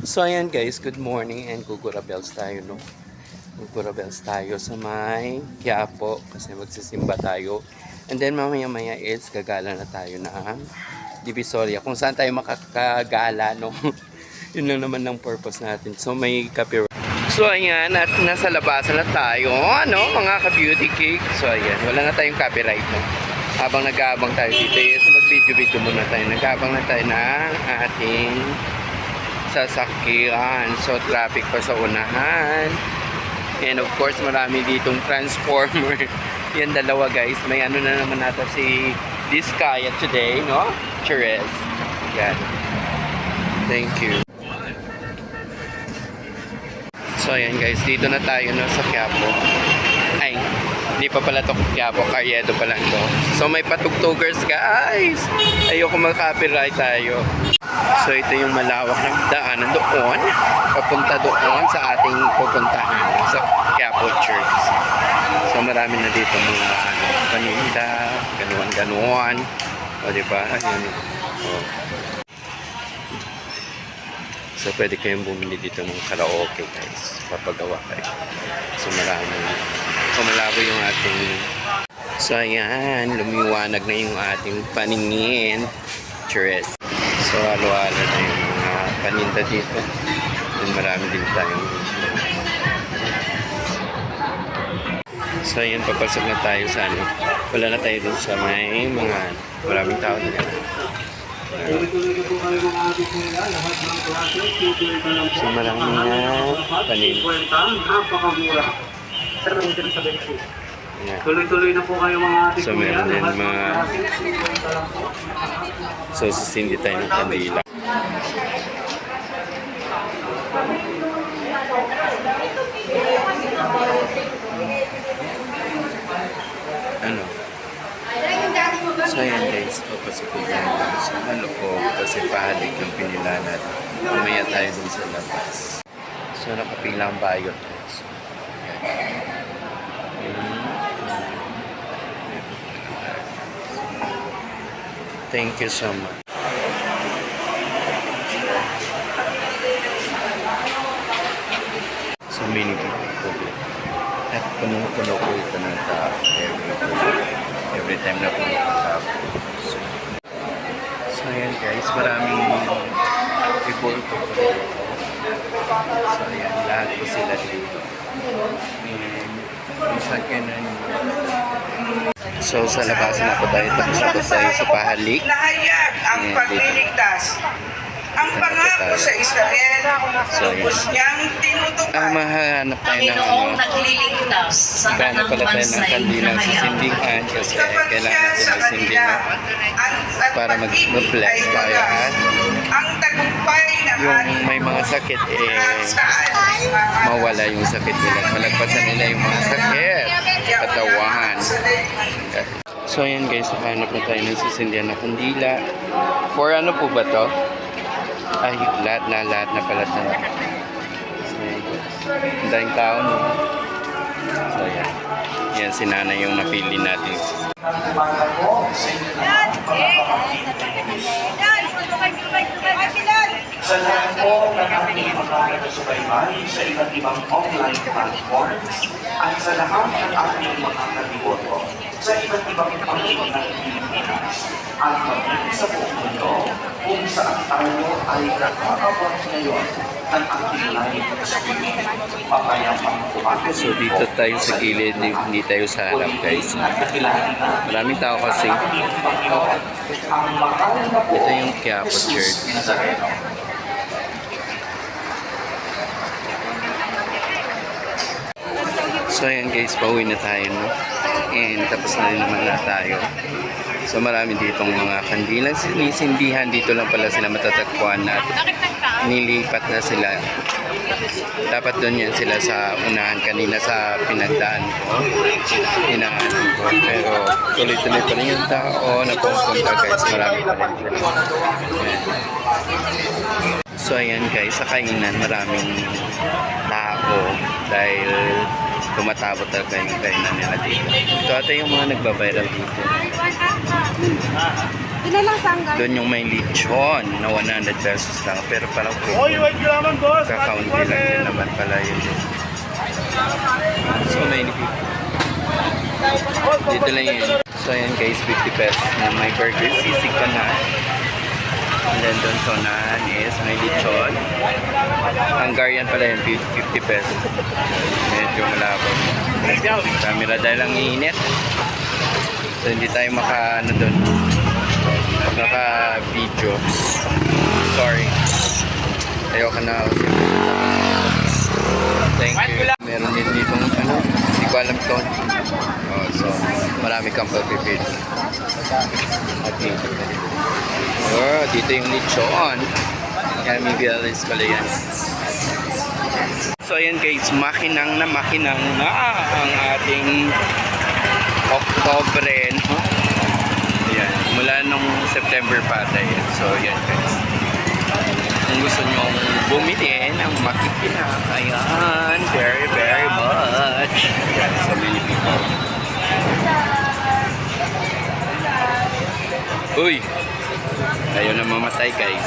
So ayan guys, good morning and Gugura Bells tayo, no? Gugura Bells tayo sa may Quiapo kasi magsisimba tayo. And then mamaya-maya is gagala na tayo ng Divisoria kung saan tayo makakagala, no? Yun lang naman ang purpose natin. So may copyright. So ayan, at nasa labasan na tayo, ano, mga ka-beauty cake. So ayan, wala na tayong copyright, no? Habang nag-aabang tayo dito, so mag-video-video muna tayo. Nag-aabang na tayo ng ating sasakyan. So traffic pa sa unahan. And of course, marami ditong transformer. Yan dalawa guys. May ano na naman natin si Diskaya today, no? Cheers. Yan. Thank you. So ayan guys, dito na tayo no, sa Quiapo. Ay, hindi pa pala to Quiapo, Carriedo pa lang to. So may patugtugers guys. Ayoko mag-copyright tayo. So ito yung malawak ng daanan doon, papunta doon sa ating pupuntahan sa Quiapo Church. So marami na dito mga paninda, ganuan-ganuan. O diba? Ayun. O. So pwede kayong bumili dito ng karaoke guys, papagawa kayo. So marami. So malabo yung ating. So ayan, lumiwanag na yung ating paningin. Cheers. So halo-halo na yung mga paninda dito. And marami din tayong. So ayan, papasok na tayo sa ano. Wala na tayo dun sa may mga maraming tao na yan. So maraming na paninda. Tuloy-tuloy na po kayo mga ating so meron din mga so sisindi tayo ng kandila. Ano? So ayan guys, papasukin tayo sa maloob kasi pahalik yung pinila natin. Mamaya tayo dun sa labas. So nakapila ang bayot guys. Thank you so much. So many people. At punong-puno ko ito ng tao every time na puno ng tao. So ayan guys, maraming people po. So ayan, lahat po sila dito. And isa ka na so sa labas na po tayo, tapos tayo sa pahalik. Nahayag ang pagliligtas. Ang pangako sa Israel, lubos niyang tinutupad. Mahanap tayo ng ano, nagliligtas sa hanap pala tayo ng kandilang sisindihan kasi kailangan natin magsindihan para mag-bless tayo. Ang tagumpay na Yung may mga sakit mawala yung sakit nila. Malagpasan nila yung mga sakit. Katawan. So ayan guys, hanap na tayo ng sisindihan na kandila. For ano po ba to? Ay, lahat na pala tayo. So ayan guys. Ang daming tao mo. So ayan. Yan si Nana yung napili natin. Sa lahat po ng ating mga nagsubaybay sa iba't ibang online platforms at sa lahat ng ating mga katiboto sa iba't ibang pangingin ng Pilipinas at maging sa buong mundo kung saan tayo ay nakakabot ngayon ng ating live streaming. Mapayapang umaga. So dito tayo sa gilid, hindi tayo sa harap guys. Maraming tao kasi. Ito yung Quiapo Church. So ayan guys, pauwi na tayo, no? And tapos na rin naman na tayo. So marami ditong mga kandilang sinisindihan. Dito lang pala sila matatagpuan at nilipat na sila. Dapat doon yan sila sa unahan kanina sa pinagdaan ko. Hinaanan ko. Pero tuloy-tuloy pa rin yung tao na pupunta guys. Marami pa rin sila. So ayan guys, sa kainan maraming tao dahil tumatapot talaga yung kainan nila dito. Ito ata yung mga nagbabiral dito. Yun na lang sa hanggang. Doon yung may lechon na 100 pesos lang. Pero parang Oy, wait ka naman, boss. kakaunti lang din naman pala yun. So many people. Dito lang yun. So ayan guys, 50 pesos na may burger, sisig ka na. And then doon sa unahan is may lechon. Hungarian pala yun, 50 pesos. Medyo malabo. Camera dahil ang init. So hindi tayo maka ano doon. Maka video. Sorry. Ayoko na. Thank you. Meron din dito ano, hindi ko alam ito. Oh, so marami kang pagpipili. At dito. Oh, dito yung lechon. Yan, may bialis pala yan. So ayan guys, makinang na ang ating Oktobre, no? Ayan, mula nung September pa tayo. So ayan guys. Kung gusto nyong bumili ng makikinang, ayan, very much. Ayan, so many people. Uy! Ayaw na mamatay guys.